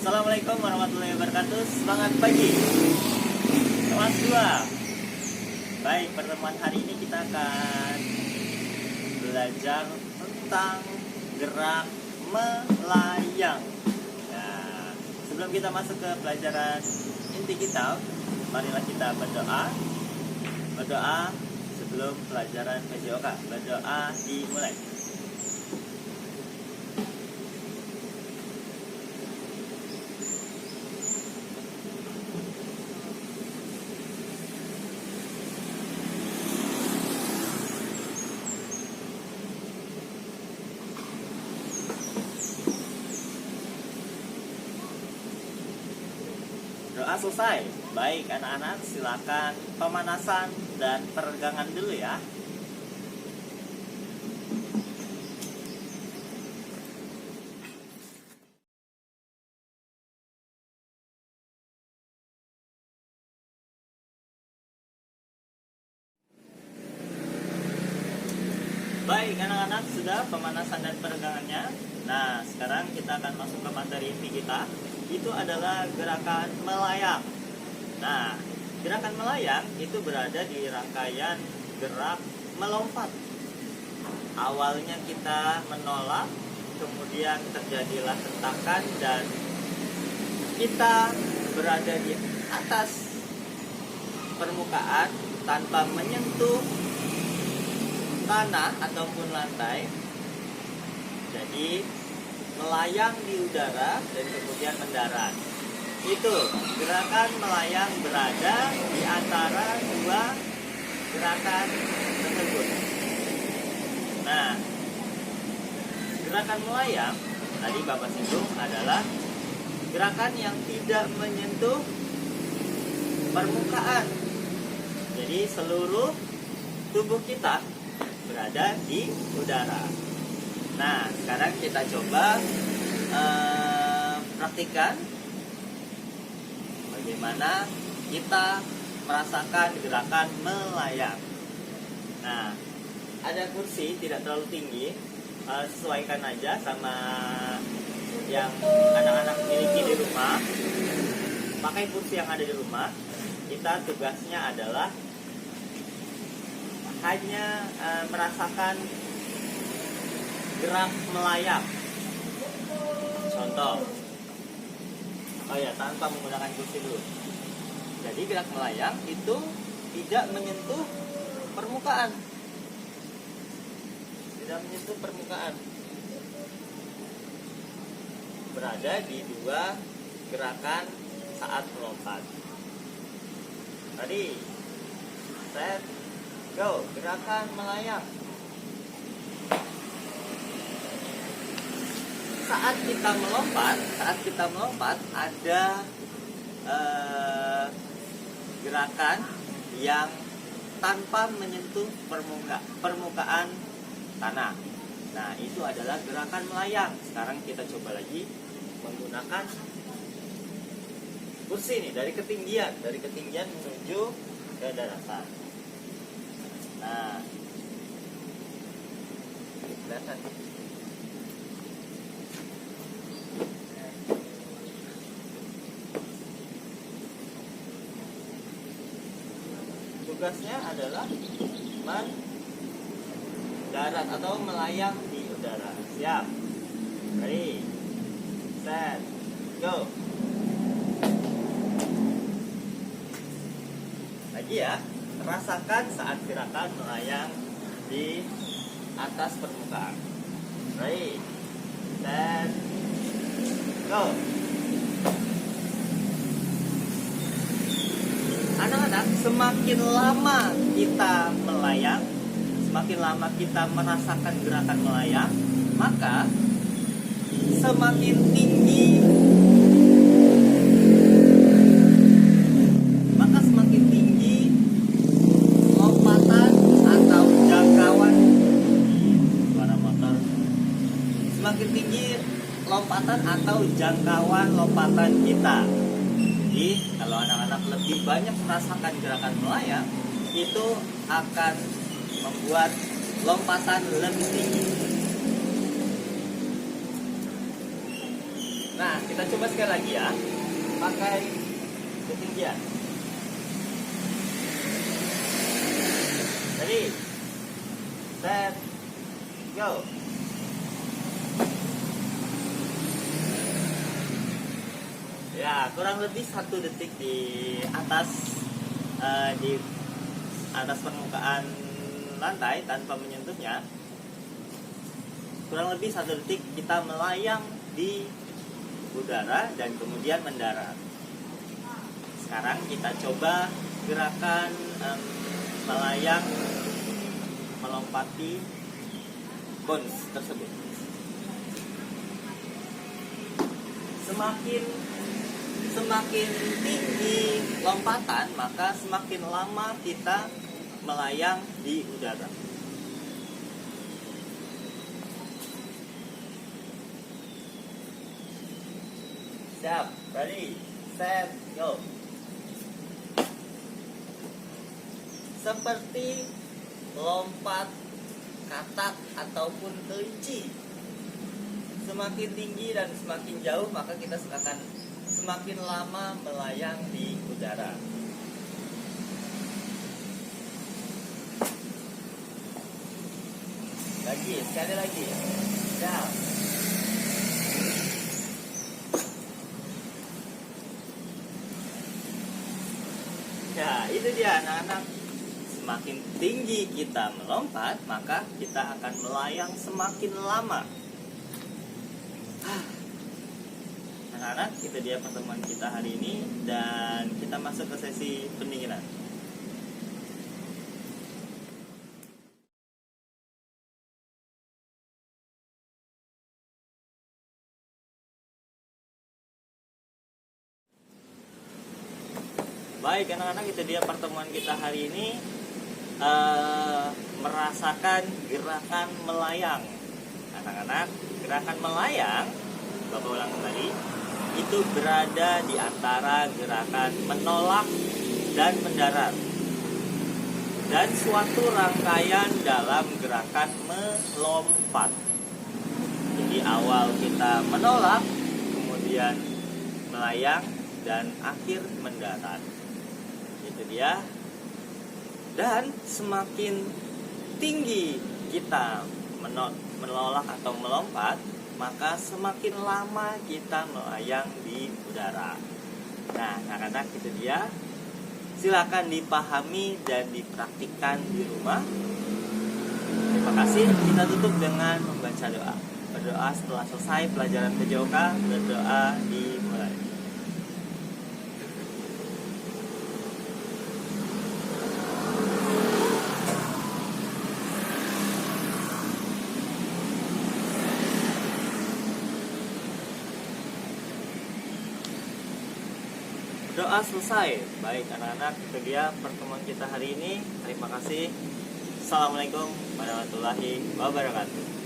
Assalamualaikum warahmatullahi wabarakatuh. Semangat pagi kelas 2. Baik, pertemuan hari ini kita akan belajar tentang gerak melayang. Nah, sebelum kita masuk ke pelajaran inti kita, marilah kita berdoa. Berdoa sebelum pelajaran PJOK. Berdoa dimulai. Doa selesai. Baik anak-anak, silakan pemanasan dan peregangan dulu ya. Baik anak-anak, sudah pemanasan dan peregangannya. Nah, sekarang kita akan masuk ke materi inti kita. Itu adalah gerakan melayang. Nah, gerakan melayang itu berada di rangkaian gerak melompat. Awalnya kita menolak, kemudian terjadilah hentakan dan kita berada di atas permukaan tanpa menyentuh tanah ataupun lantai. Jadi melayang di udara dan kemudian mendarat. Itu gerakan melayang berada di antara dua gerakan tersebut. Nah, gerakan melayang tadi Bapak singgung adalah gerakan yang tidak menyentuh permukaan. Jadi seluruh tubuh kita berada di udara. Nah, sekarang kita coba praktikan bagaimana kita merasakan gerakan melayang. Nah, ada kursi tidak terlalu tinggi, sesuaikan aja sama yang anak-anak miliki di rumah. Pakai kursi yang ada di rumah. Kita tugasnya adalah hanya merasakan gerak melayang. Contoh, tanpa menggunakan kursi dulu. Jadi gerak melayang itu tidak menyentuh permukaan. Tidak menyentuh permukaan. Berada di dua gerakan saat melompat. Tadi, set, go, gerakan melayang. Saat kita melompat ada gerakan yang tanpa menyentuh permukaan tanah. Nah, itu adalah gerakan melayang. Sekarang kita coba lagi menggunakan kursi ini dari ketinggian menuju ke daratan. Nah, kelihatan. Tugasnya adalah mendarat atau melayang di udara. Siap? Ready, set, go. Lagi ya, rasakan saat gerakan melayang di atas permukaan. Ready, set, go. Anak-anak, semakin lama kita melayang, semakin lama kita merasakan gerakan melayang, maka semakin tinggi lompatan atau jangkauan semakin tinggi lompatan atau jangkauan lompatan kita. Jadi kalau anak-anak lebih banyak merasakan gerakan melayang, itu akan membuat lompatan lebih tinggi. Nah, kita coba sekali lagi ya, pakai ketinggian. Ready, set, go. Ya, kurang lebih 1 detik di atas permukaan lantai tanpa menyentuhnya. Kurang lebih 1 detik kita melayang di udara dan kemudian mendarat. Sekarang kita coba gerakan melayang melompati bounce tersebut. Semakin tinggi lompatan, maka semakin lama kita melayang di udara. Siap, ready, set, go. Seperti lompat katak ataupun kelinci. Semakin tinggi dan semakin jauh, maka kita akan semakin lama melayang di udara. Sekali lagi. Siap. Ya, itu dia anak-anak. Semakin tinggi kita melompat, maka kita akan melayang semakin lama. Anak-anak, itu dia pertemuan kita hari ini, dan kita masuk ke sesi pendinginan. Baik anak-anak, itu dia pertemuan kita hari ini, merasakan gerakan melayang. Anak-anak, gerakan melayang, Bapak ulang kembali, itu berada di antara gerakan menolak dan mendarat, dan suatu rangkaian dalam gerakan melompat. Jadi awal kita menolak, kemudian melayang, dan akhir mendarat. Itu dia. Dan semakin tinggi kita menolak atau melompat, maka semakin lama kita melayang di udara. Nah, anak-anak, itu dia. Silakan dipahami dan dipraktikkan di rumah. Terima kasih. Kita tutup dengan membaca doa. Berdoa setelah selesai pelajaran PJOK, berdoa dimulai. Doa selesai. Baik anak-anak, itu dia pertemuan kita hari ini. Terima kasih. Assalamualaikum warahmatullahi wabarakatuh.